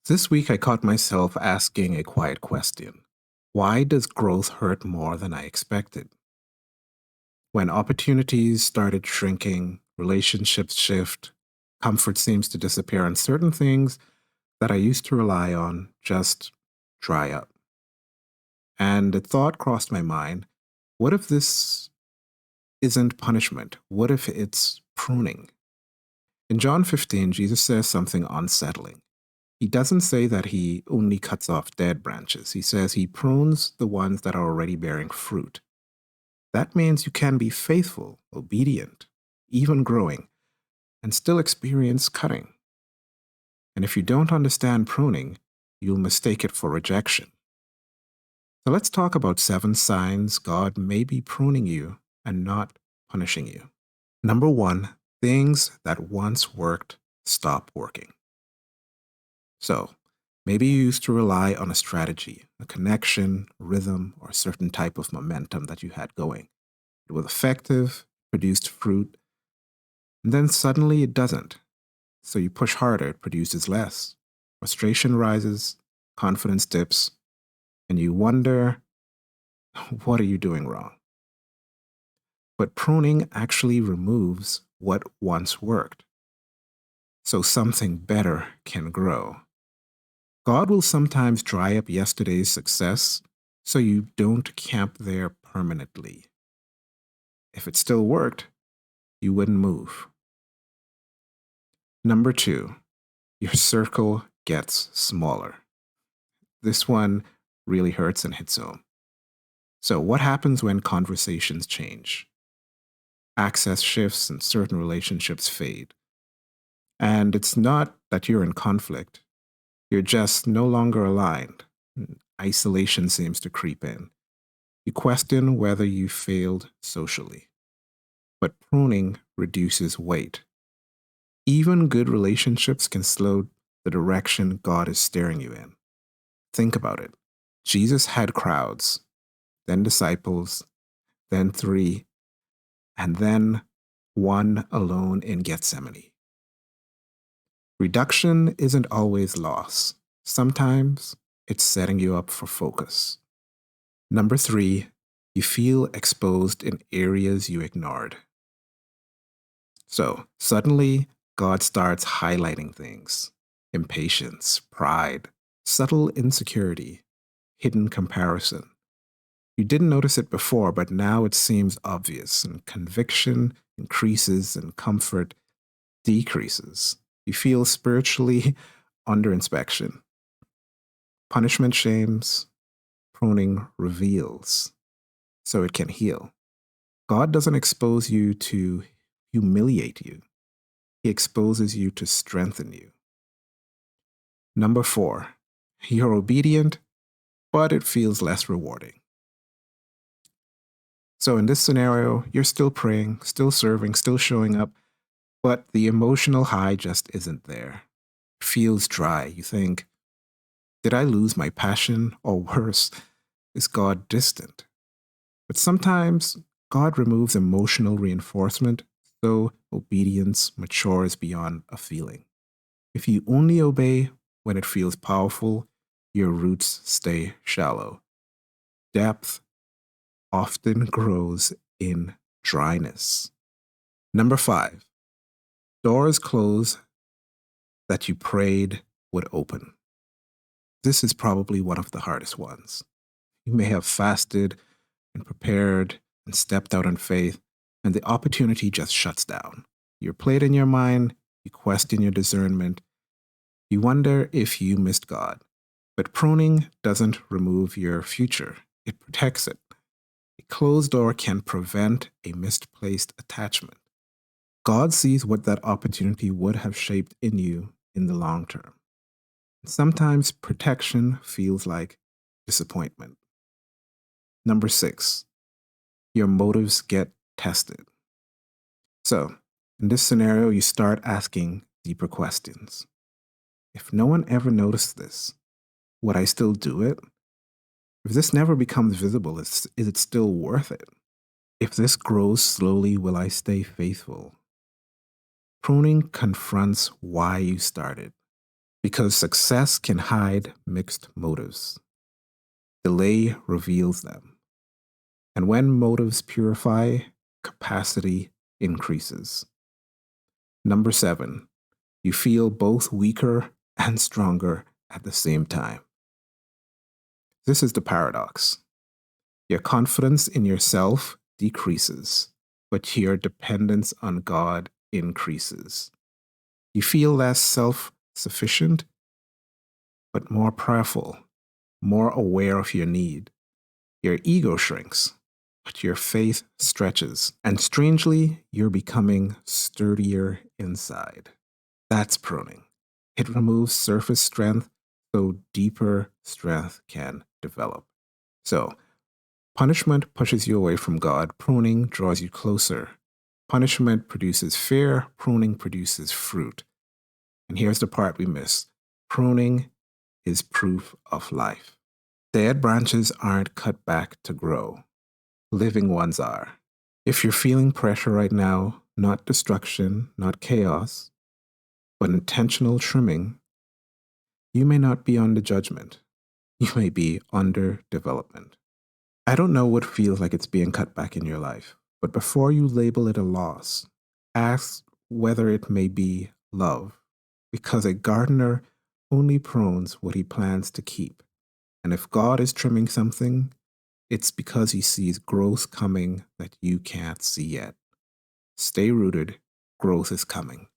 This week, I caught myself asking a quiet question. Why does growth hurt more than I expected? When opportunities started shrinking, relationships shift, comfort seems to disappear, and certain things that I used to rely on just dry up. And the thought crossed my mind, what if this isn't punishment? What if it's pruning? In John 15, Jesus says something unsettling. He doesn't say that he only cuts off dead branches. He says he prunes the ones that are already bearing fruit. That means you can be faithful, obedient, even growing, and still experience cutting. And if you don't understand pruning, you'll mistake it for rejection. So let's talk about 7 signs God may be pruning you and not punishing you. Number 1, things that once worked stop working. So, maybe you used to rely on a strategy, a connection, rhythm, or a certain type of momentum that you had going. It was effective, produced fruit, and then suddenly it doesn't. So you push harder, it produces less. Frustration rises, confidence dips, and you wonder, what are you doing wrong? But pruning actually removes what once worked, so something better can grow. God will sometimes dry up yesterday's success so you don't camp there permanently. If it still worked, you wouldn't move. Number 2, your circle gets smaller. This one really hurts and hits home. So, what happens when conversations change? Access shifts and certain relationships fade. And it's not that you're in conflict, you're just no longer aligned. Isolation seems to creep in. You question whether you failed socially. But pruning reduces weight. Even good relationships can slow the direction God is steering you in. Think about it. Jesus had crowds, then disciples, then 3, and then one alone in Gethsemane. Reduction isn't always loss. Sometimes it's setting you up for focus. Number 3, you feel exposed in areas you ignored. So suddenly, God starts highlighting things: impatience, pride, subtle insecurity, hidden comparison. You didn't notice it before, but now it seems obvious, and conviction increases and comfort decreases. You feel spiritually under inspection. Punishment shames, pruning reveals, so it can heal. God doesn't expose you to humiliate you, He exposes you to strengthen you. Number 4, you're obedient, but it feels less rewarding. So in this scenario, you're still praying, still serving, still showing up, but the emotional high just isn't there. It feels dry. You think, did I lose my passion? Or worse, is God distant? But sometimes God removes emotional reinforcement so obedience matures beyond a feeling. If you only obey when it feels powerful, your roots stay shallow. Depth often grows in dryness. Number 5, doors close that you prayed would open. This is probably one of the hardest ones. You may have fasted and prepared and stepped out in faith, and the opportunity just shuts down. You're played in your mind, you question your discernment, you wonder if you missed God. But pruning doesn't remove your future, it protects it. A closed door can prevent a misplaced attachment. God sees what that opportunity would have shaped in you in the long term. Sometimes protection feels like disappointment. Number 6, your motives get tested. So, in this scenario, you start asking deeper questions. If no one ever noticed this, would I still do it? If this never becomes visible, is it still worth it? If this grows slowly, will I stay faithful? Pruning confronts why you started. because success can hide mixed motives. Delay reveals them. And when motives purify, capacity increases. Number 7, you feel both weaker and stronger at the same time. This is the paradox. Your confidence in yourself decreases, but your dependence on God increases. You feel less self sufficient, but more prayerful, more aware of your need. Your ego shrinks, but your faith stretches. And strangely, you're becoming sturdier inside. That's pruning. It removes surface strength so deeper strength can develop. So, punishment pushes you away from God, pruning draws you closer. Punishment produces fear, pruning produces fruit. And here's the part we miss: pruning is proof of life. Dead branches aren't cut back to grow, living ones are. If you're feeling pressure right now, not destruction, not chaos, but intentional trimming, you may not be under judgment. You may be under development. I don't know what feels like it's being cut back in your life, but before you label it a loss, ask whether it may be love, because a gardener only prunes what he plans to keep. And if God is trimming something, it's because he sees growth coming that you can't see yet. Stay rooted, growth is coming.